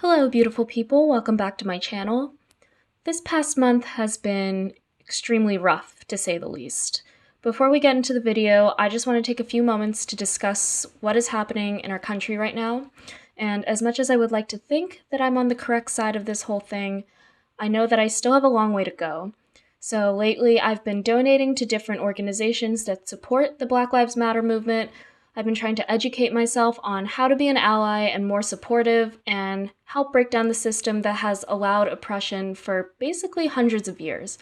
Hello, beautiful people. Welcome back to my channel. This past month has been extremely rough, to say the least. Before we get into the video, I just want to take a few moments to discuss what is happening in our country right now. And as much as I would like to think that I'm on the correct side of this whole thing, I know that I still have a long way to go. So lately, I've been donating to different organizations that support the Black Lives Matter movement. I've been trying to educate myself on how to be an ally and more supportive and help break down the system that has allowed oppression for basically hundreds of years.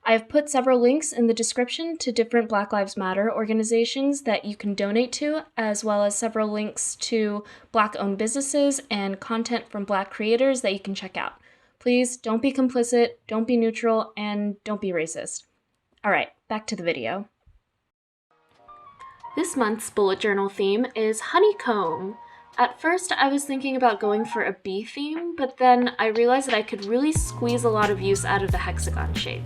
I have put several links in the description to different Black Lives Matter organizations that you can donate to, as well as several links to Black-owned businesses and content from Black creators that you can check out. Please don't be complicit, don't be neutral, and don't be racist. Alright, back to the video. This month's bullet journal theme is honeycomb. At first, I was thinking about going for a bee theme, but then I realized that I could really squeeze a lot of use out of the hexagon shape.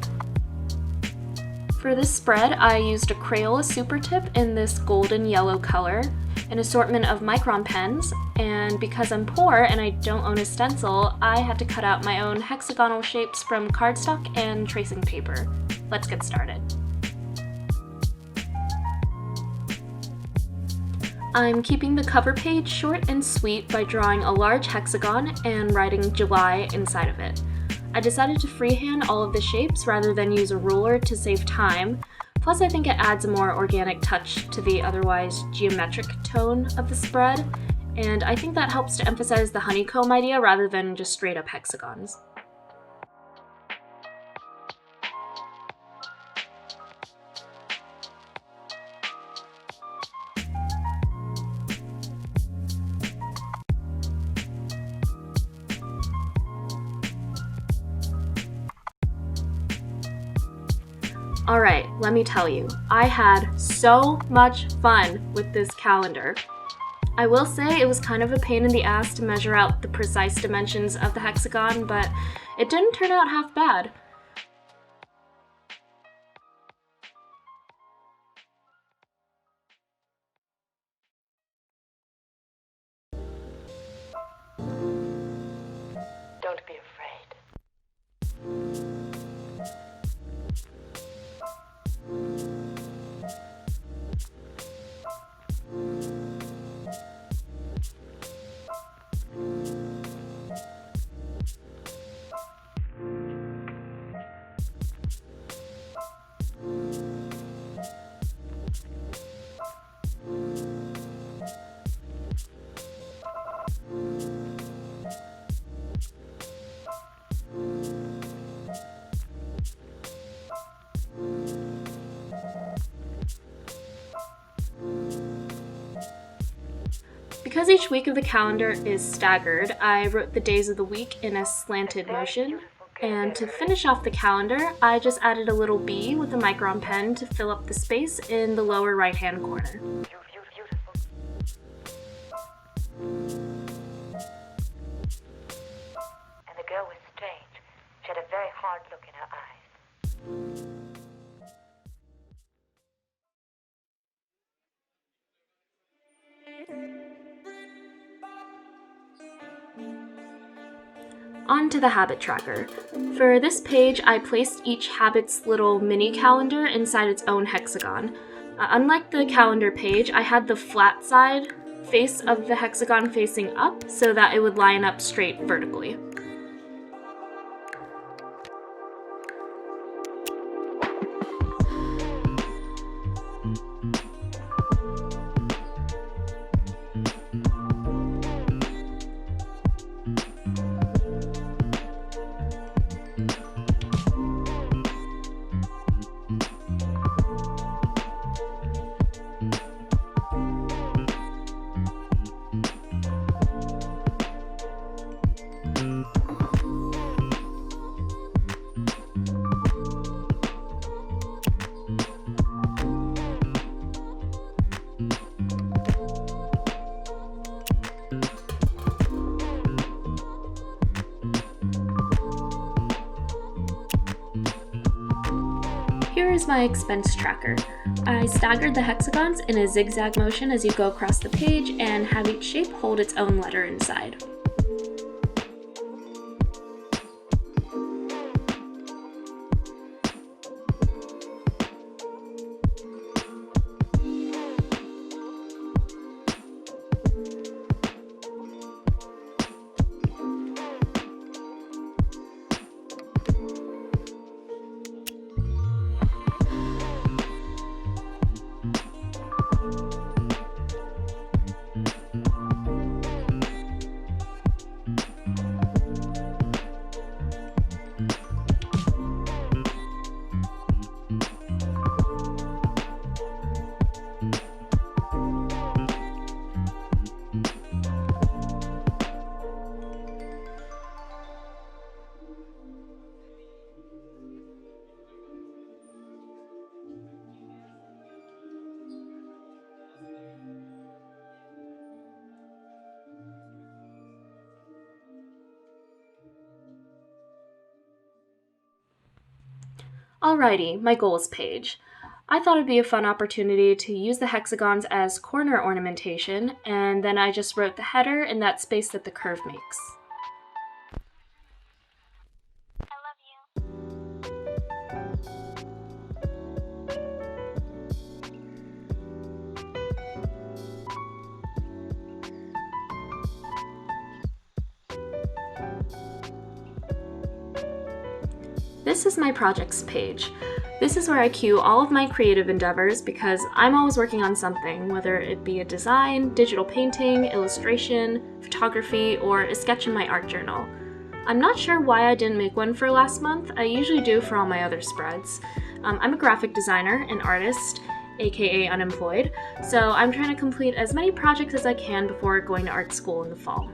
For this spread, I used a Crayola Super Tip in this golden yellow color, an assortment of Micron pens, and because I'm poor and I don't own a stencil, I had to cut out my own hexagonal shapes from cardstock and tracing paper. Let's get started. I'm keeping the cover page short and sweet by drawing a large hexagon and writing July inside of it. I decided to freehand all of the shapes rather than use a ruler to save time, plus I think it adds a more organic touch to the otherwise geometric tone of the spread, and I think that helps to emphasize the honeycomb idea rather than just straight up hexagons. Alright, let me tell you, I had so much fun with this calendar. I will say it was kind of a pain in the ass to measure out the precise dimensions of the hexagon, but it didn't turn out half bad. Don't be afraid. Because each week of the calendar is staggered, I wrote the days of the week in a slanted motion. And to finish off the calendar, I just added a little bee with a Micron pen to fill up the space in the lower right-hand corner. Beautiful. And the girl was strange. She had a very hard look in her eyes. On to the habit tracker. For this page, I placed each habit's little mini calendar inside its own hexagon. Unlike the calendar page, I had the flat side face of the hexagon facing up so that it would line up straight vertically. Here is my expense tracker. I staggered the hexagons in a zigzag motion as you go across the page and have each shape hold its own letter inside. Alrighty, my goals page. I thought it'd be a fun opportunity to use the hexagons as corner ornamentation, and then I just wrote the header in that space that the curve makes. This is my projects page. This is where I queue all of my creative endeavors because I'm always working on something, whether it be a design, digital painting, illustration, photography, or a sketch in my art journal. I'm not sure why I didn't make one for last month. I usually do for all my other spreads. I'm a graphic designer, an artist, aka unemployed, so I'm trying to complete as many projects as I can before going to art school in the fall.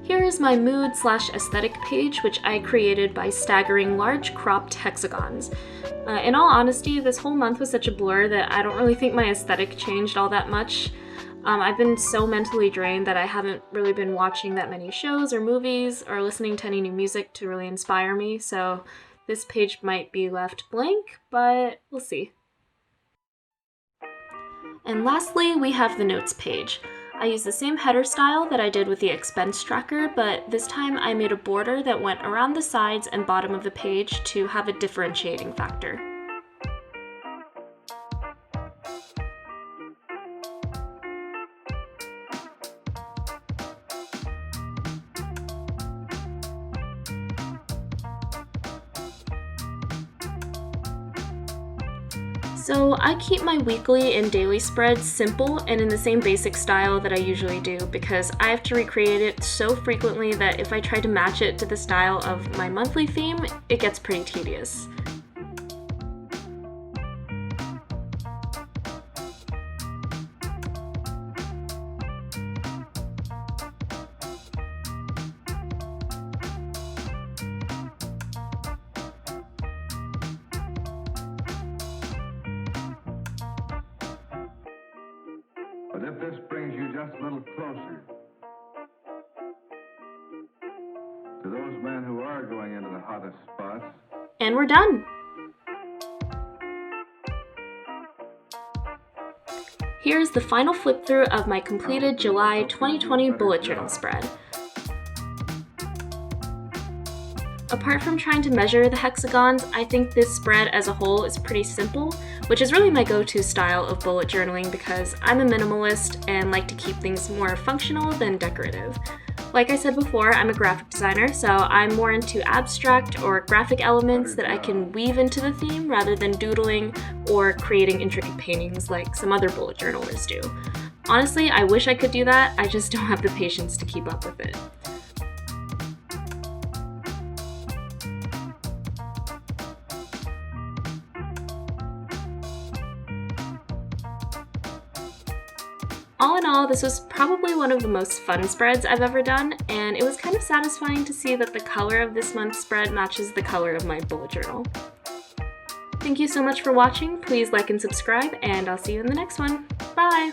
Here is my mood/aesthetic page, which I created by staggering large cropped hexagons. In all honesty, this whole month was such a blur that I don't really think my aesthetic changed all that much. I've been so mentally drained that I haven't really been watching that many shows or movies or listening to any new music to really inspire me, so this page might be left blank, but we'll see. And lastly, we have the notes page. I used the same header style that I did with the expense tracker, but this time I made a border that went around the sides and bottom of the page to have a differentiating factor. So I keep my weekly and daily spreads simple and in the same basic style that I usually do because I have to recreate it so frequently that if I try to match it to the style of my monthly theme, it gets pretty tedious. But if this brings you just a little closer to those men who are going into the hottest spots. And we're done! Here's the final flip through of my completed July 2020 bullet journal spread. Apart from trying to measure the hexagons, I think this spread as a whole is pretty simple, which is really my go-to style of bullet journaling because I'm a minimalist and like to keep things more functional than decorative. Like I said before, I'm a graphic designer, so I'm more into abstract or graphic elements that I can weave into the theme rather than doodling or creating intricate paintings like some other bullet journalers do. Honestly, I wish I could do that, I just don't have the patience to keep up with it. All in all, this was probably one of the most fun spreads I've ever done, and it was kind of satisfying to see that the color of this month's spread matches the color of my bullet journal. Thank you so much for watching, please like and subscribe, and I'll see you in the next one. Bye!